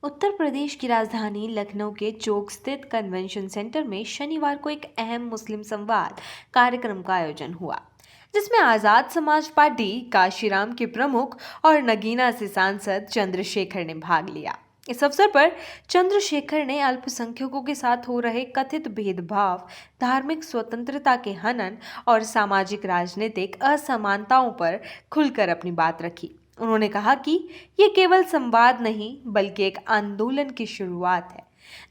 उत्तर प्रदेश की राजधानी लखनऊ के चौक स्थित कन्वेंशन सेंटर में शनिवार को एक अहम मुस्लिम संवाद कार्यक्रम का आयोजन हुआ, जिसमें आजाद समाज पार्टी काशीराम के प्रमुख और नगीना से सांसद चंद्रशेखर ने भाग लिया। इस अवसर पर चंद्रशेखर ने अल्पसंख्यकों के साथ हो रहे कथित भेदभाव, धार्मिक स्वतंत्रता के हनन और सामाजिक राजनीतिक असमानताओं पर खुलकर अपनी बात रखी। उन्होंने कहा कि ये केवल संवाद नहीं बल्कि एक आंदोलन की शुरुआत है,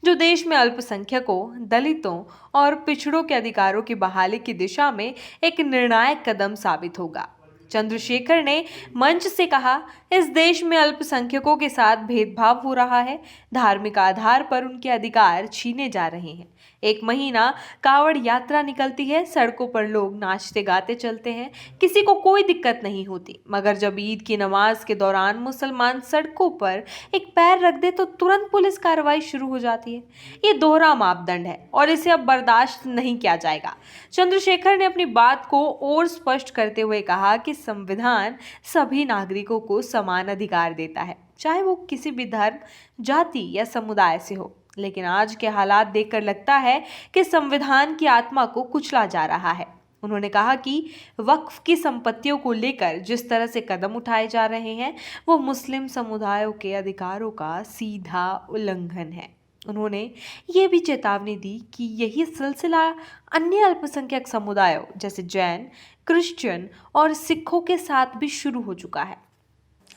जो देश में अल्पसंख्यकों, दलितों और पिछड़ों के अधिकारों की बहाली की दिशा में एक निर्णायक कदम साबित होगा। चंद्रशेखर ने मंच से कहा, इस देश में अल्पसंख्यकों के साथ भेदभाव हो रहा है, धार्मिक आधार पर उनके अधिकार छीने जा रहे हैं। एक महीना कावड़ यात्रा निकलती है, सड़कों पर लोग नाचते गाते चलते हैं, किसी को कोई दिक्कत नहीं होती, मगर जब ईद की नमाज के दौरान मुसलमान सड़कों पर एक पैर रख दे तो तुरंत पुलिस कार्रवाई शुरू हो जाती है। ये दोहरा मापदंड है और इसे अब बर्दाश्त नहीं किया जाएगा। चंद्रशेखर ने अपनी बात को और स्पष्ट करते हुए कहा कि संविधान सभी नागरिकों को समान अधिकार देता है, चाहे वो किसी भी धर्म, जाति या समुदाय से हो। लेकिन आज के हालात देखकर लगता है कि संविधान की आत्मा को कुचला जा रहा है। उन्होंने कहा कि वक्फ की संपत्तियों को लेकर जिस तरह से कदम उठाए जा रहे हैं, वो मुस्लिम समुदायों के अधिकारों का सीधा उल्लंघन है। उन्होंने ये भी चेतावनी दी कि यही सिलसिला अन्य अल्पसंख्यक समुदायों जैसे जैन, क्रिश्चियन और सिखों के साथ भी शुरू हो चुका है।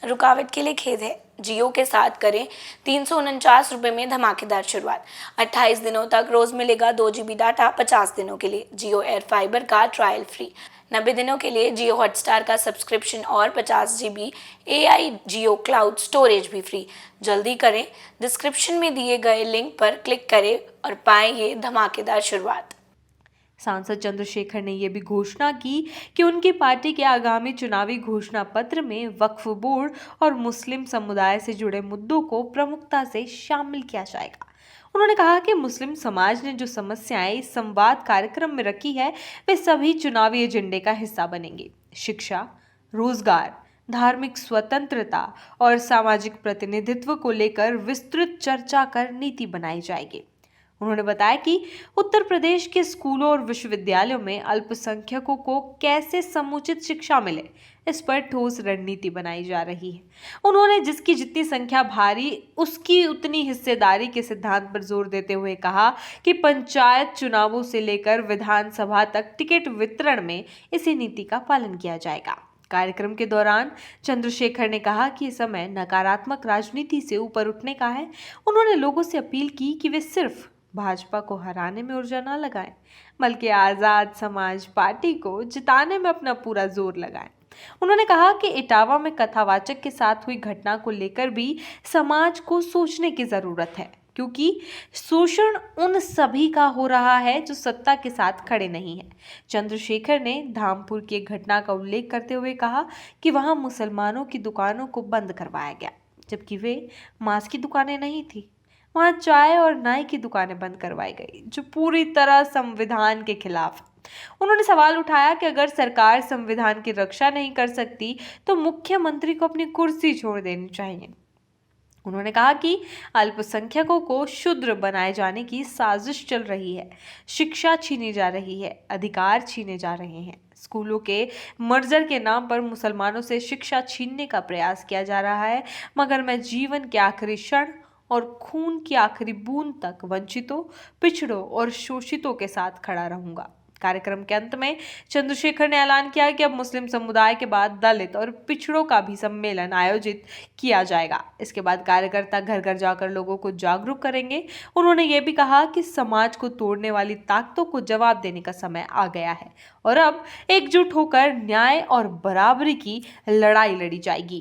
रुकावट के लिए खेद है। जियो के साथ करें 349 रुपये में धमाकेदार शुरुआत। 28 दिनों तक रोज मिलेगा 2 GB डाटा 50 दिनों के लिए। जियो एयर फाइबर का ट्रायल फ्री। 90 दिनों के लिए जियो हॉटस्टार का सब्सक्रिप्शन और 50 GB AI जियो क्लाउड स्टोरेज भी फ्री। जल्दी करें, डिस्क्रिप्शन में दिए गए लिंक पर क्लिक करें और पाएं ये धमाकेदार शुरुआत। सांसद चंद्रशेखर ने यह भी घोषणा की कि उनकी पार्टी के आगामी चुनावी घोषणा पत्र में वक्फ बोर्ड और मुस्लिम समुदाय से जुड़े मुद्दों को प्रमुखता से शामिल किया जाएगा। उन्होंने कहा कि मुस्लिम समाज ने जो समस्याएं इस संवाद कार्यक्रम में रखी है, वे सभी चुनावी एजेंडे का हिस्सा बनेंगे। शिक्षा, रोजगार, धार्मिक स्वतंत्रता और सामाजिक प्रतिनिधित्व को लेकर विस्तृत चर्चा कर नीति बनाई जाएगी। उन्होंने बताया कि उत्तर प्रदेश के स्कूलों और विश्वविद्यालयों में अल्पसंख्यकों को कैसे समुचित शिक्षा मिले, इस पर ठोस रणनीति बनाई जा रही है। उन्होंने जिसकी जितनी संख्या भारी, उसकी उतनी हिस्सेदारी के सिद्धांत पर जोर देते हुए कहा कि पंचायत चुनावों से लेकर विधानसभा तक टिकट वितरण में इसी नीति का पालन किया जाएगा। कार्यक्रम के दौरान चंद्रशेखर ने कहा कि समय नकारात्मक राजनीति से ऊपर उठने का है। उन्होंने लोगों से अपील की कि वे सिर्फ भाजपा को हराने में ऊर्जा न लगाएं, बल्कि आजाद समाज पार्टी को जिताने में अपना पूरा जोर लगाएं। उन्होंने कहा कि इटावा में कथावाचक के साथ हुई घटना को लेकर भी समाज को सोचने की जरूरत है, क्योंकि शोषण उन सभी का हो रहा है जो सत्ता के साथ खड़े नहीं हैं। चंद्रशेखर ने धामपुर की एक घटना का उल्लेख करते हुए कहा कि वहां मुसलमानों की दुकानों को बंद करवाया गया, जबकि वे मांस की दुकानें नहीं थी। वहां चाय और नाई की दुकानें बंद करवाई गई, जो पूरी तरह संविधान के खिलाफ। उन्होंने सवाल उठाया कि अगर सरकार संविधान की रक्षा नहीं कर सकती तो मुख्यमंत्री को अपनी कुर्सी छोड़ देनी चाहिए। उन्होंने कहा कि अल्पसंख्यकों को शूद्र बनाए जाने की साजिश चल रही है, शिक्षा छीनी जा रही है, अधिकार छीने जा रहे हैं। स्कूलों के मर्जर के नाम पर मुसलमानों से शिक्षा छीनने का प्रयास किया जा रहा है, मगर मैं जीवन के आखिरी क्षण और खून की आखिरी बूंद तक वंचितों, पिछड़ों और शोषितों के साथ खड़ा रहूंगा। कार्यक्रम के अंत में चंद्रशेखर ने ऐलान किया कि अब मुस्लिम समुदाय के बाद दलित और पिछड़ों का भी सम्मेलन आयोजित किया जाएगा। इसके बाद कार्यकर्ता घर घर जाकर लोगों को जागरूक करेंगे। उन्होंने ये भी कहा कि समाज को तोड़ने वाली ताकतों को जवाब देने का समय आ गया है और अब एकजुट होकर न्याय और बराबरी की लड़ाई लड़ी जाएगी।